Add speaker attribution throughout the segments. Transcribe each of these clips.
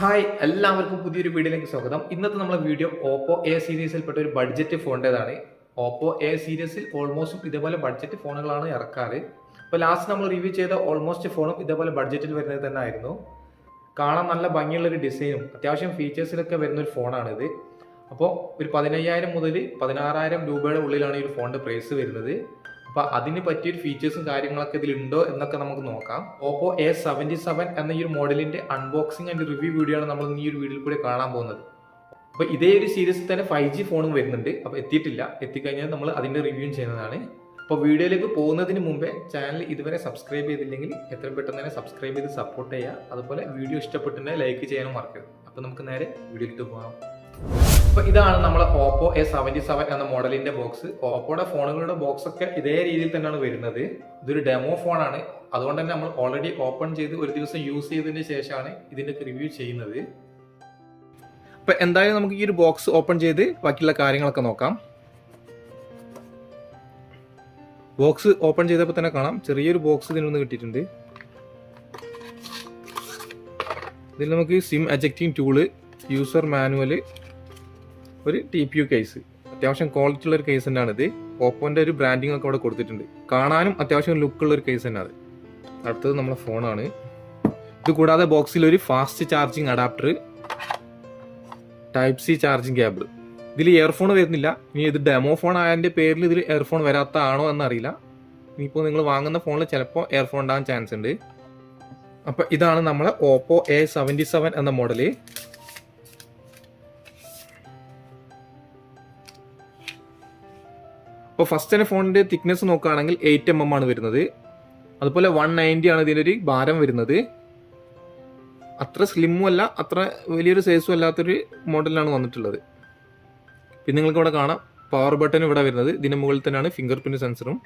Speaker 1: Hi എല്ലാവർക്കും പുതിയൊരു വീഡിയോയിലേക്ക് സ്വാഗതം. ഇന്നത്തെ നമ്മളെ വീഡിയോ ഓപ്പോ എ സീരീസിൽപ്പെട്ട ഒരു ബഡ്ജറ്റ് ഫോണിൻ്റെതാണ്. ഓപ്പോ എ സീരീസിൽ ഓൾമോസ്റ്റ് ഇതേപോലെ ബഡ്ജറ്റ് ഫോണുകളാണ് ഇറക്കാറ്. അപ്പോൾ ലാസ്റ്റ് നമ്മൾ റിവ്യൂ ചെയ്ത ഓൾമോസ്റ്റ് ഫോണും ഇതേപോലെ ബഡ്ജറ്റിൽ വരുന്നത് തന്നെ ആയിരുന്നു. കാണാൻ നല്ല ഭംഗിയുള്ളൊരു ഡിസൈനും അത്യാവശ്യം ഫീച്ചേഴ്സിലൊക്കെ വരുന്നൊരു ഫോണാണിത്. അപ്പോൾ ഒരു 15,000 മുതൽ 16,000 രൂപയുടെ ഉള്ളിലാണ് ഈ ഒരു ഫോണിൻ്റെ പ്രൈസ് വരുന്നത്. അപ്പോൾ അതിന് പറ്റിയൊരു ഫീച്ചേഴ്സും കാര്യങ്ങളൊക്കെ ഇതിലുണ്ടോ എന്നൊക്കെ നമുക്ക് നോക്കാം. ഓപ്പോ A77 എന്ന ഈ ഒരു മോഡലിന്റെ അൺബോക്സിംഗ് ആൻഡ് റിവ്യൂ വീഡിയോ ആണ് നമ്മൾ ഈ ഒരു വീഡിയോയിൽ കൂടി കാണാൻ പോകുന്നത്. അപ്പോൾ ഇതേ ഒരു സീരീസിൽ തന്നെ 5G ഫോണും വരുന്നുണ്ട്. അപ്പോൾ എത്തിയിട്ടില്ല, എത്തിക്കഴിഞ്ഞാൽ നമ്മൾ അതിന്റെ റിവ്യൂ ചെയ്യുന്നതാണ്. അപ്പോൾ വീഡിയോയിലേക്ക് പോകുന്നതിന് മുമ്പേ ചാനൽ ഇതുവരെ സബ്സ്ക്രൈബ് ചെയ്തില്ലെങ്കിൽ എത്രയും പെട്ടെന്ന് തന്നെ സബ്സ്ക്രൈബ് ചെയ്ത് സപ്പോർട്ട് ചെയ്യുക. അതുപോലെ വീഡിയോ ഇഷ്ടപ്പെട്ടുണ്ടെങ്കിൽ ലൈക്ക് ചെയ്യാനും മറക്കരുത്. അപ്പോൾ നമുക്ക് നേരെ വീഡിയോയിലേക്ക് പോകാം. അപ്പോൾ ഇതാണ് നമ്മളെ ഓപ്പോ A77 എന്ന മോഡലിന്റെ ബോക്സ്. ഓപ്പോയുടെ ഫോണുകളുടെ ബോക്സ് ഒക്കെ ഇതേ രീതിയിൽ തന്നെയാണ് വരുന്നത്. ഇതൊരു ഡെമോ ഫോണാണ്, അതുകൊണ്ട് തന്നെ നമ്മൾ ഓൾറെഡി ഓപ്പൺ ചെയ്ത് ഒരു ദിവസം യൂസ് ചെയ്തതിന് ശേഷമാണ് ഇതിന്റെ റിവ്യൂ ചെയ്യുന്നത്. അപ്പൊ എന്തായാലും നമുക്ക് ഈ ഒരു ബോക്സ് ഓപ്പൺ ചെയ്ത് ബാക്കിയുള്ള കാര്യങ്ങളൊക്കെ നോക്കാം. ബോക്സ് ഓപ്പൺ ചെയ്തപ്പോൾ തന്നെ കാണാം ചെറിയൊരു ബോക്സ് ഇതിനൊന്ന് കിട്ടിയിട്ടുണ്ട്. ഇതിൽ നമുക്ക് സിം എജക്റ്റിംഗ് ടൂള്, യൂസർ മാനുവല്, ഒരു TPU കേസ്, അത്യാവശ്യം ക്വാളിറ്റി ഉള്ള ഒരു കേസ് തന്നെയാണിത്. ഓപ്പോന്റെ ഒരു ബ്രാൻഡിങ് ഒക്കെ അവിടെ കൊടുത്തിട്ടുണ്ട്. കാണാനും അത്യാവശ്യം ലുക്കുള്ള ഒരു കേസ് തന്നെയാണ്. അടുത്തത് നമ്മുടെ ഫോണാണ്. ഇത് കൂടാതെ ബോക്സിൽ ഒരു fast charging adapter, Type-C charging cable. ഇതിൽ ഇയർഫോൺ വരുന്നില്ല. ഇനി ഇത് ഡെമോ ഫോൺ ആയതിന്റെ പേരിൽ ഇതിൽ ഇയർഫോൺ വരാത്തതാണോ എന്നറിയില്ല. ഇനിയിപ്പോൾ നിങ്ങൾ വാങ്ങുന്ന ഫോണിൽ ചിലപ്പോൾ ഇയർഫോൺ ഉണ്ടാകാൻ ചാൻസ് ഉണ്ട്. അപ്പം ഇതാണ് നമ്മളെ ഓപ്പോ A77 എന്ന മോഡല്. അപ്പോൾ ഫസ്റ്റ് തന്നെ ഫോണിന്റെ തിക്നെസ് നോക്കുകയാണെങ്കിൽ 8mm ആണ് വരുന്നത്. അതുപോലെ 190 ആണ് ഇതിൻ്റെ ഒരു ഭാരം വരുന്നത്. അത്ര സ്ലിമ്മും അല്ല അത്ര വലിയൊരു സൈസും അല്ലാത്തൊരു മോഡലിലാണ് വന്നിട്ടുള്ളത്. പിന്നെ നിങ്ങൾക്ക് ഇവിടെ കാണാം പവർ ബട്ടൺ ഇവിടെ വരുന്നത്. ഇതിന് മുകളിൽ തന്നെയാണ് ഫിംഗർ പ്രിന്റ് സെൻസറും.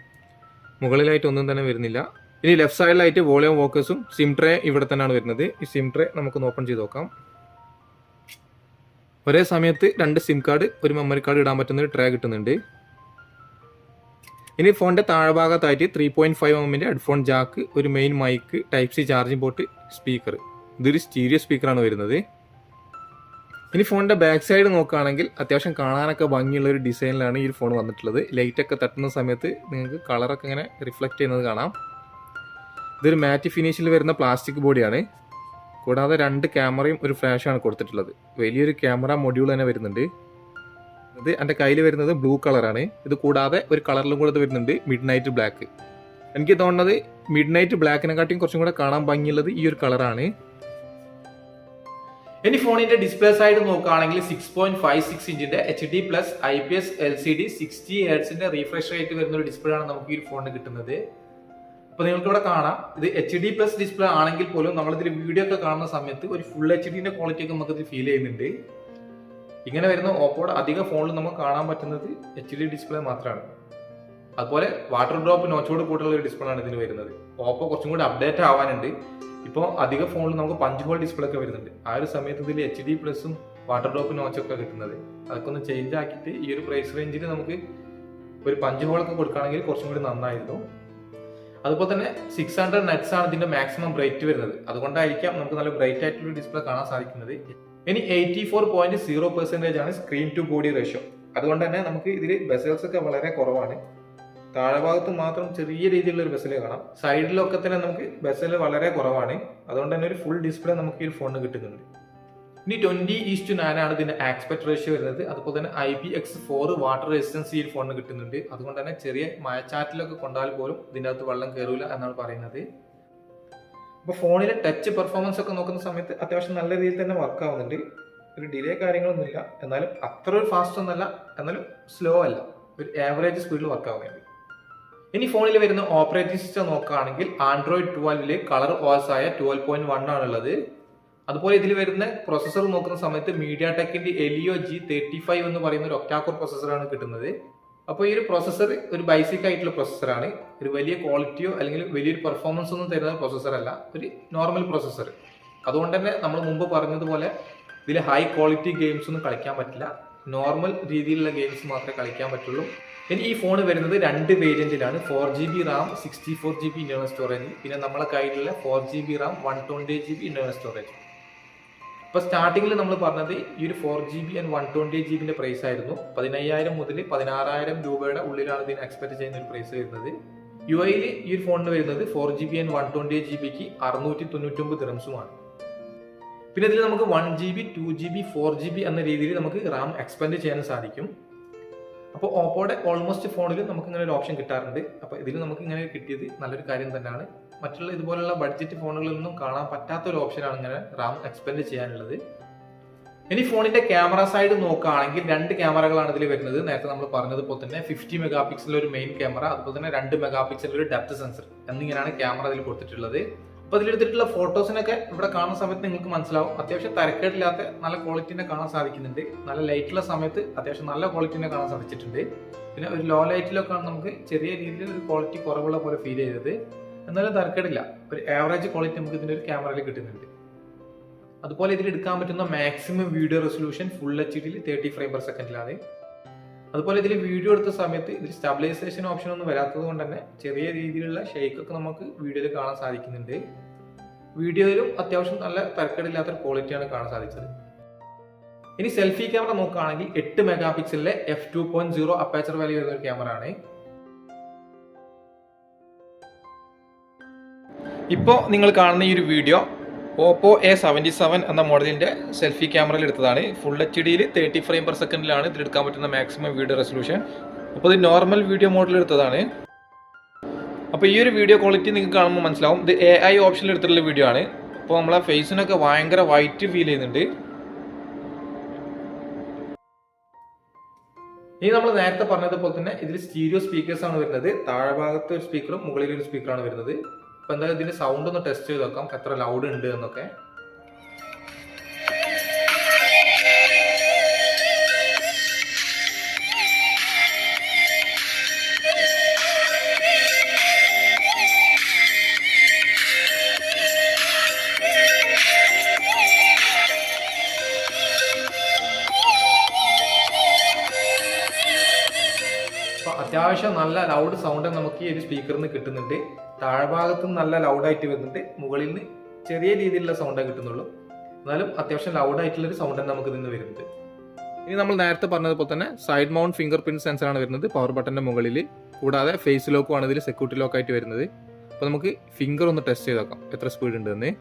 Speaker 1: മുകളിലായിട്ട് ഒന്നും തന്നെ വരുന്നില്ല. ഇനി ലെഫ്റ്റ് സൈഡിലായിട്ട് വോളിയം വോക്കേഴ്സും സിം ട്രേ ഇവിടെ തന്നെയാണ് വരുന്നത്. ഈ സിം ട്രേ നമുക്കൊന്ന് ഓപ്പൺ ചെയ്ത് നോക്കാം. ഒരേ സമയത്ത് 2 സിം കാർഡ്, ഒരു മെമ്മറി കാർഡ് ഇടാൻ പറ്റുന്ന ഒരു ട്രേ കിട്ടുന്നുണ്ട്. ഇനി ഫോണിന്റെ താഴ്ഭാഗത്തായിട്ട് 3.5mm ഹെഡ്ഫോൺ ജാക്ക്, ഒരു main mike, Type-C charging port, speaker. ഇതൊരു സ്റ്റീരിയോ സ്പീക്കറാണ് വരുന്നത്. ഇനി ഫോണിന്റെ ബാക്ക് സൈഡ് നോക്കുകയാണെങ്കിൽ അത്യാവശ്യം കാണാനൊക്കെ ഭംഗിയുള്ള ഒരു ഡിസൈനിലാണ് ഈ ഫോൺ വന്നിട്ടുള്ളത്. ലൈറ്റ് ഒക്കെ തട്ടുന്ന സമയത്ത് നിങ്ങൾക്ക് കളറൊക്കെ ഇങ്ങനെ റിഫ്ലക്ട് ചെയ്യുന്നത് കാണാം. ഇതൊരു മാറ്റ് ഫിനിഷിൽ വരുന്ന പ്ലാസ്റ്റിക് ബോഡിയാണ്. കൂടാതെ 2 ക്യാമറയും ഒരു ഫ്ലാഷാണ് കൊടുത്തിട്ടുള്ളത്. വലിയൊരു ക്യാമറ മൊഡ്യൂൾ തന്നെ വരുന്നുണ്ട്. ഇത് എൻ്റെ കയ്യിൽ വരുന്നത് ബ്ലൂ കളറാണ്. ഇത് കൂടാതെ ഒരു കളറിലും കൂടെ വരുന്നുണ്ട്, മിഡ് നൈറ്റ് ബ്ലാക്ക്. എനിക്ക് തോന്നുന്നത് മിഡ് നൈറ്റ് ബ്ലാക്കിനെക്കാട്ടിയും കുറച്ചും കൂടെ കാണാൻ ഭംഗിയുള്ളത് ഈ ഒരു കളറാണ്. ഇനി ഫോണിന്റെ ഡിസ്പ്ലേ സൈഡ് നോക്കുകയാണെങ്കിൽ 6.56 ഇഞ്ചിന്റെ HD+ IPS LCD 60 Hz refresh rate വരുന്ന ഒരു ഡിസ്പ്ലേ ആണ് നമുക്ക് ഈ ഫോണിന് കിട്ടുന്നത്. അപ്പൊ നിങ്ങൾക്ക് ഇവിടെ കാണാം ഇത് HD+ ഡിസ്പ്ലേ ആണെങ്കിൽ പോലും നമ്മളിതിൽ വീഡിയോ ഒക്കെ കാണുന്ന സമയത്ത് ഒരു ഫുൾ HDന്റെ ക്വാളിറ്റി ഒക്കെ നമുക്ക് ഇത് ഫീൽ ചെയ്യുന്നുണ്ട്. ഇങ്ങനെ വരുന്ന ഓപ്പോയുടെ അധിക ഫോണിൽ നമുക്ക് കാണാൻ പറ്റുന്നത് HD ഡിസ്പ്ലേ മാത്രമാണ്. അതുപോലെ വാട്ടർ ഡ്രോപ്പ് നോച്ചോട് കൂട്ടുള്ള ഒരു ഡിസ്പ്ലേ ആണ് ഇതിന് വരുന്നത്. ഓപ്പോ കുറച്ചും കൂടി അപ്ഡേറ്റ് ആവാനുണ്ട്. ഇപ്പോൾ അധിക ഫോണിൽ നമുക്ക് പഞ്ച് ഹോൾ ഡിസ്പ്ലേ ഒക്കെ വരുന്നുണ്ട്. ആ ഒരു സമയത്ത് ഇതിൽ HD+ഉം വാട്ടർ ഡ്രോപ്പ് നോച്ചൊക്കെ കിട്ടുന്നത്. അതൊക്കെ ഒന്ന് ചേഞ്ച് ആക്കിയിട്ട് ഈ ഒരു പ്രൈസ് റേഞ്ചിൽ നമുക്ക് ഒരു പഞ്ച് ഹോളൊക്കെ കൊടുക്കുകയാണെങ്കിൽ കുറച്ചും കൂടി നന്നായിരുന്നു. അതുപോലെ തന്നെ 600 നട്ട്സ് ആണ് ഇതിന്റെ മാക്സിമം ബ്രൈറ്റ് വരുന്നത്. അതുകൊണ്ടായിരിക്കാം നമുക്ക് നല്ല ബ്രൈറ്റ് ആയിട്ടുള്ള ഡിസ്പ്ലേ കാണാൻ സാധിക്കുന്നത്. ഇനി 84.0% ആണ് സ്ക്രീൻ ടു ബോഡി റേഷ്യോ. അതുകൊണ്ട് തന്നെ നമുക്ക് ഇതിൽ ബെസൽസ് ഒക്കെ വളരെ കുറവാണ്. താഴെഭാഗത്ത് മാത്രം ചെറിയ രീതിയിലുള്ള ഒരു ബെസൽ കാണാം. സൈഡിലൊക്കെ തന്നെ നമുക്ക് ബെസൽ വളരെ കുറവാണ്. അതുകൊണ്ട് തന്നെ ഒരു ഫുൾ ഡിസ്പ്ലേ നമുക്ക് ഈ ഫോണിന് കിട്ടുന്നുണ്ട്. ഇനി 20:9 ആണ് ഇതിന്റെ ആസ്പെക്ട് റേഷ്യോ വരുന്നത്. അതുപോലെ തന്നെ IPX4 വാട്ടർ റെസിസ്റ്റൻസ് ഈ ഫോണിന് കിട്ടുന്നുണ്ട്. അതുകൊണ്ട് തന്നെ ചെറിയ മഴച്ചാറ്റിലൊക്കെ കൊണ്ടാൽ പോലും ഇതിൻ്റെ അകത്ത് വെള്ളം കയറില്ല എന്നാണ് പറയുന്നത്. അപ്പോൾ ഫോണിലെ ടച്ച് പെർഫോമൻസ് ഒക്കെ നോക്കുന്ന സമയത്ത് അത്യാവശ്യം നല്ല രീതിയിൽ തന്നെ വർക്ക് ആവുന്നുണ്ട്. ഒരു ഡിലേ കാര്യങ്ങളൊന്നുമില്ല. എന്നാലും അത്ര ഒരു ഫാസ്റ്റ് ഒന്നല്ല, എന്നാലും സ്ലോ അല്ല, ഒരു ആവറേജ് സ്പീഡിൽ വർക്ക് ആവുന്നുണ്ട്. ഇനി ഫോണിൽ വരുന്ന ഓപ്പറേറ്റിംഗ് സിസ്റ്റം നോക്കുകയാണെങ്കിൽ Android 12 കളർ OS ആയ 12.1 ആണുള്ളത്. അതുപോലെ ഇതിൽ വരുന്ന പ്രൊസസ്സർ നോക്കുന്ന സമയത്ത് MediaTekന്റെ Helio G35 എന്ന് പറയുന്ന ഒരു ഒക്ടാ കോർ പ്രൊസസ്സറാണ് കിട്ടുന്നത്. അപ്പോൾ ഈ ഒരു പ്രൊസസ്സർ ഒരു ബേസിക് ആയിട്ടുള്ള പ്രൊസസ്സറാണ്. ഒരു വലിയ ക്വാളിറ്റിയോ അല്ലെങ്കിൽ വലിയൊരു പെർഫോമൻസ് ഒന്നും തരുന്ന പ്രൊസസ്സർ അല്ല, ഒരു നോർമൽ പ്രൊസസ്സർ. അതുകൊണ്ട് തന്നെ നമ്മൾ മുമ്പ് പറഞ്ഞതുപോലെ ഇതിൽ ഹൈ ക്വാളിറ്റി ഗെയിംസ് ഒന്നും കളിക്കാൻ പറ്റില്ല. നോർമൽ രീതിയിലുള്ള ഗെയിംസ് മാത്രമേ കളിക്കാൻ പറ്റുള്ളൂ. ഇനി ഈ ഫോൺ വരുന്നത് 2 വേരിയന്റിലാണ്. 4GB RAM, 64GB internal storage. പിന്നെ നമ്മളെ കയ്യിലുള്ള 4GB RAM, 128GB internal storage. അപ്പോൾ സ്റ്റാർട്ടിങ്ങിൽ നമ്മൾ പറഞ്ഞത് ഈ ഒരു 4GB and 128GB പ്രൈസ് ആയിരുന്നു. 15,000 മുതൽ 16,000 രൂപയുടെ ഉള്ളിലാണ് ഇതിന് എക്സ്പെക്ട് ചെയ്യുന്ന ഒരു പ്രൈസ് വരുന്നത്. UAE ഈ ഒരു ഫോണിന് വരുന്നത് 4GB and 128GBക്ക് 699 ദിർഹംസുമാണ്. പിന്നെ ഇതിൽ നമുക്ക് 1GB, 2GB, 4GB എന്ന രീതിയിൽ നമുക്ക് റാം എക്സ്പെൻഡ് ചെയ്യാൻ സാധിക്കും. അപ്പോൾ ഓപ്പോയുടെ ഓൾമോസ്റ്റ് ഫോണിൽ നമുക്ക് ഇങ്ങനെ ഒരു ഓപ്ഷൻ കിട്ടാറുണ്ട്. അപ്പോൾ ഇതിൽ നമുക്ക് ഇങ്ങനെ കിട്ടിയത് നല്ലൊരു കാര്യം തന്നെയാണ്. മറ്റുള്ള ഇതുപോലുള്ള ബഡ്ജറ്റ് ഫോണുകളിലൊന്നും കാണാൻ പറ്റാത്ത ഒരു ഓപ്ഷനാണ് ഇങ്ങനെ റാം എക്സ്പെൻഡ് ചെയ്യാനുള്ളത്. ഇനി ഫോണിന്റെ ക്യാമറ സൈഡ് നോക്കുകയാണെങ്കിൽ 2 ക്യാമറകളാണ് ഇതിൽ വരുന്നത്. നേരത്തെ നമ്മൾ പറഞ്ഞതുപോലെ തന്നെ 50 മെഗാ പിക്സൽ ഒരു മെയിൻ ക്യാമറ, അതുപോലെ തന്നെ 2 മെഗാ പിക്സൽ ഒരു ഡെപ്ത് സെൻസർ എന്നിങ്ങനെയാണ് ക്യാമറ ഇതിൽ കൊടുത്തിട്ടുള്ളത്. അപ്പോൾ ഇതിലെടുത്തിട്ടുള്ള ഫോട്ടോസിനൊക്കെ ഇവിടെ കാണുന്ന സമയത്ത് നിങ്ങൾക്ക് മനസ്സിലാവും അത്യാവശ്യം തരക്കേടില്ലാത്ത നല്ല ക്വാളിറ്റിനെ കാണാൻ സാധിക്കുന്നുണ്ട്. നല്ല ലൈറ്റുള്ള സമയത്ത് അത്യാവശ്യം നല്ല ക്വാളിറ്റിനെ കാണാൻ സാധിച്ചിട്ടുണ്ട്. പിന്നെ ഒരു ലോ ലൈറ്റിലൊക്കെയാണ് നമുക്ക് ചെറിയ രീതിയിൽ ഒരു ക്വാളിറ്റി കുറവുള്ള പോലെ ഫീൽ ചെയ്തത്. എന്നാലും തരക്കേടില്ല, ഒരു ആവറേജ് ക്വാളിറ്റി നമുക്ക് ഇതിന്റെ ഒരു ക്യാമറയിൽ കിട്ടുന്നുണ്ട്. അതുപോലെ ഇതിൽ എടുക്കാൻ പറ്റുന്ന maximum video resolution full HD 30 frame per സെക്കൻഡിലാണ്. അതുപോലെ ഇതിൽ വീഡിയോ എടുത്ത സമയത്ത് ഇതിൽ സ്റ്റെബിലൈസേഷൻ ഓപ്ഷൻ ഒന്നും വരാത്തത് കൊണ്ട് തന്നെ ചെറിയ രീതിയിലുള്ള ഷെയ്ക്ക് ഒക്കെ നമുക്ക് വീഡിയോയിൽ കാണാൻ സാധിക്കുന്നുണ്ട്. വീഡിയോയിലും അത്യാവശ്യം നല്ല തരക്കേടില്ലാത്തൊരു ക്വാളിറ്റിയാണ് കാണാൻ സാധിച്ചത്. ഇനി സെൽഫി ക്യാമറ നോക്കുകയാണെങ്കിൽ 8 മെഗാ പിക്സലിലെ f2.0 അപ്പേച്ചർ വാല്യൂ വരുന്ന ഒരു ക്യാമറ ആണ്. ഇപ്പോൾ നിങ്ങൾ കാണുന്ന ഈ ഒരു വീഡിയോ OPPO A77 എന്ന മോഡലിന്റെ സെൽഫി ക്യാമറയിൽ എടുത്തതാണ്. ഫുൾ HD 30 ഫ്രെയിം പെർ സെക്കൻഡിലാണ് ഇതിലെടുക്കാൻ പറ്റുന്ന മാക്സിമം വീഡിയോ റെസൊല്യൂഷൻ. അപ്പോൾ ഇത് നോർമൽ വീഡിയോ മോഡിൽ എടുത്തതാണ്. അപ്പോൾ ഈ ഒരു വീഡിയോ ക്വാളിറ്റി നിങ്ങൾക്ക് കാണുമ്പോൾ മനസ്സിലാവും ഇത് AI ഓപ്ഷനിൽ എടുത്തിട്ടുള്ള വീഡിയോ ആണ്. അപ്പോൾ നമ്മളെ ഫേസിനൊക്കെ ഭയങ്കര വൈറ്റ് ഫീൽ ചെയ്യുന്നുണ്ട്. ഇനി നമ്മൾ നേരത്തെ പറഞ്ഞതുപോലെ തന്നെ ഇതിൽ സ്റ്റീരിയോ സ്പീക്കേഴ്സ് ആണ് വരുന്നത്. താഴെ ഭാഗത്ത് ഒരു സ്പീക്കറും മുകളിൽ ഒരു സ്പീക്കറാണ് വരുന്നത്. അപ്പോൾ എന്തായാലും ഇതിന്റെ സൗണ്ട് ഒന്ന് ടെസ്റ്റ് ചെയ്ത് നോക്കാം, എത്ര ലൗഡ് ഉണ്ട് എന്നൊക്കെ. അത്യാവശ്യം നല്ല ലൗഡ് സൗണ്ട് നമുക്ക് ഈ ഒരു സ്പീക്കറിൽ നിന്ന് കിട്ടുന്നുണ്ട്. താഴ്ഭാഗത്ത് നിന്ന് നല്ല ലൗഡായിട്ട് വരുന്നുണ്ട്, മുകളിൽ നിന്ന് ചെറിയ രീതിയിലുള്ള സൗണ്ടേ കിട്ടുന്നുള്ളൂ. എന്നാലും അത്യാവശ്യം ലൗഡായിട്ടുള്ള ഒരു സൗണ്ട് നമുക്ക് ഇതിൽ നിന്ന് വരുന്നത്. ഇനി നമ്മൾ നേരത്തെ പറഞ്ഞതുപോലെ തന്നെ സൈഡ് മൗണ്ട് ഫിംഗർ പ്രിന്റ് സെൻസറാണ് വരുന്നത് പവർ ബട്ടന്റെ മുകളിൽ. കൂടാതെ ഫേസ് ലോക്കുമാണ് ഇതിൽ സെക്യൂരിറ്റി ലോക്കായിട്ട് വരുന്നത്. അപ്പോൾ നമുക്ക് ഫിംഗർ ഒന്ന് ടെസ്റ്റ് ചെയ്ത് നോക്കാം എത്ര സ്പീഡ് ഉണ്ടെന്ന്.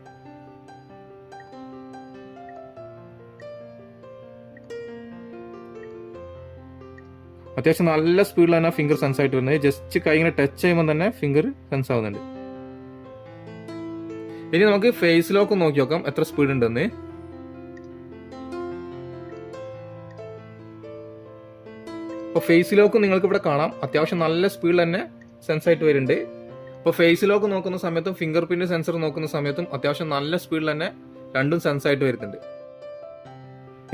Speaker 1: അത്യാവശ്യം നല്ല സ്പീഡിൽ തന്നെ ഫിംഗർ സെൻസ് ആയിട്ട് വരുന്നത്. ജസ്റ്റ് കൈ ഇങ്ങനെ ടച്ച് ചെയ്യുമ്പോൾ തന്നെ ഫിംഗർ സെൻസ് ആവുന്നുണ്ട്. ഇനി നമുക്ക് ഫേസ് ലോക്ക് നോക്കി നോക്കാം എത്ര സ്പീഡ് ഉണ്ടെന്ന്. അപ്പോൾ ഫേസ് ലോക്ക് നിങ്ങൾക്ക് ഇവിടെ കാണാം അത്യാവശ്യം നല്ല സ്പീഡിൽ തന്നെ സെൻസ് ആയിട്ട് വരുന്നുണ്ട്. അപ്പോൾ ഫേസ് ലോക്ക് നോക്കുന്ന സമയത്തും ഫിംഗർ പ്രിന്റ് സെൻസർ നോക്കുന്ന സമയത്തും അത്യാവശ്യം നല്ല സ്പീഡിൽ തന്നെ രണ്ടും സെൻസ് ആയിട്ട് വരുന്നുണ്ട്.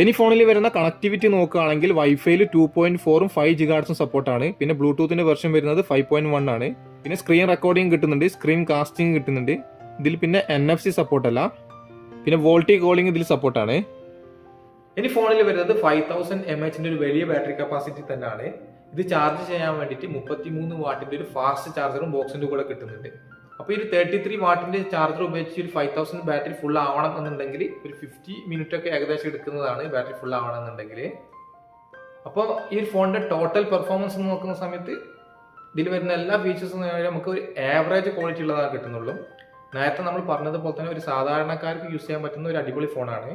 Speaker 1: ഇനി ഫോണിൽ വരുന്ന കണക്ടിവിറ്റി നോക്കുകയാണെങ്കിൽ വൈഫൈയിൽ 2.4 5 GHz സപ്പോർട്ടാണ്. പിന്നെ ബ്ലൂടൂത്തിന്റെ വെർഷൻ വരുന്നത് 5.1 ആണ്. പിന്നെ സ്ക്രീൻ റെക്കോർഡിംഗ് കിട്ടുന്നുണ്ട്, സ്ക്രീൻ കാസ്റ്റിംഗ് കിട്ടുന്നുണ്ട്. ഇതിൽ പിന്നെ NFC സപ്പോർട്ട് അല്ല. പിന്നെ വോൾട്ടി കോളിംഗ് ഇതിൽ സപ്പോർട്ടാണ്. ഇനി ഫോണിൽ വരുന്നത് 5000 mAh ഒരു വലിയ ബാറ്ററി കപ്പാസിറ്റി തന്നെയാണ്. ഇത് ചാർജ് ചെയ്യാൻ വേണ്ടിയിട്ട് 33 വാട്ടിന്റെ ഒരു ഫാസ്റ്റ് ചാർജറും ബോക്സിന്റെ കൂടെ കിട്ടുന്നുണ്ട്. അപ്പോൾ ഈ 33 വാട്ടിന്റെ ചാർജർ ഉപയോഗിച്ച് ഒരു 5000 ബാറ്ററി ഫുൾ ആവണം എന്നുണ്ടെങ്കിൽ ഒരു 50 മിനിറ്റ് ഒക്കെ ഏകദേശം എടുക്കുന്നതാണ് ബാറ്ററി ഫുൾ ആവണം എന്നുണ്ടെങ്കിൽ. അപ്പോൾ ഈ ഫോണിന്റെ ടോട്ടൽ പെർഫോമൻസ് നോക്കുന്ന സമയത്ത് ഇതിൽ വരുന്ന എല്ലാ ഫീച്ചേഴ്സും നമുക്ക് ഒരു ആവറേജ് ക്വാളിറ്റി ഉള്ളതാണ് കിട്ടുന്നുള്ളൂ. നേരത്തെ നമ്മൾ പറഞ്ഞതുപോലെ തന്നെ ഒരു സാധാരണക്കാർക്ക് യൂസ് ചെയ്യാൻ പറ്റുന്ന ഒരു അടിപൊളി ഫോണാണ്.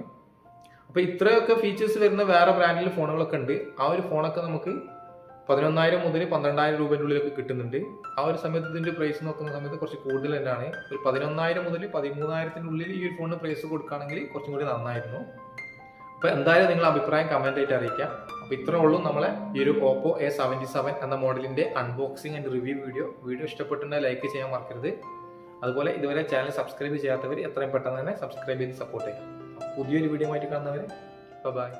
Speaker 1: അപ്പോൾ ഇത്രയൊക്കെ ഫീച്ചേഴ്സ് വരുന്ന വേറെ ബ്രാൻഡിൽ ഫോണുകളൊക്കെ ഉണ്ട്. ആ ഒരു ഫോണൊക്കെ നമുക്ക് 11,000 മുതൽ 12,000 രൂപയുടെ ഉള്ളിലൊക്കെ കിട്ടുന്നുണ്ട്. ആ ഒരു സമയത്ത് ഇതിന്റെ പ്രൈസ് നോക്കുന്ന സമയത്ത് കുറച്ച് കൂടുതൽ തന്നെയാണ്. ഒരു 11,000 മുതൽ 13,000 ഉള്ളിൽ ഈ ഒരു ഫോണിന് പ്രൈസ് കൊടുക്കുകയാണെങ്കിൽ കുറച്ചും കൂടി നന്നായിരുന്നു. അപ്പോൾ എന്തായാലും നിങ്ങൾ അഭിപ്രായം കമന്റ് ആയിട്ട് അറിയിക്കാം. അപ്പോൾ ഇത്രേ ഉള്ളൂ നമ്മളെ ഈ ഒരു OPPO A77 എന്ന മോഡലിന്റെ അൺബോക്സിംഗ് ആൻഡ് റിവ്യൂ വീഡിയോ ഇഷ്ടപ്പെട്ടുണ്ടെങ്കിൽ ലൈക്ക് ചെയ്യാൻ മറക്കരുത്. അതുപോലെ ഇതുവരെ ചാനൽ സബ്സ്ക്രൈബ് ചെയ്യാത്തവർ എത്രയും പെട്ടെന്ന് തന്നെ സബ്സ്ക്രൈബ് ചെയ്ത് സപ്പോർട്ട് ചെയ്യാം. പുതിയൊരു വീഡിയോ ആയിട്ട് കാണുന്നവരെ ബൈ.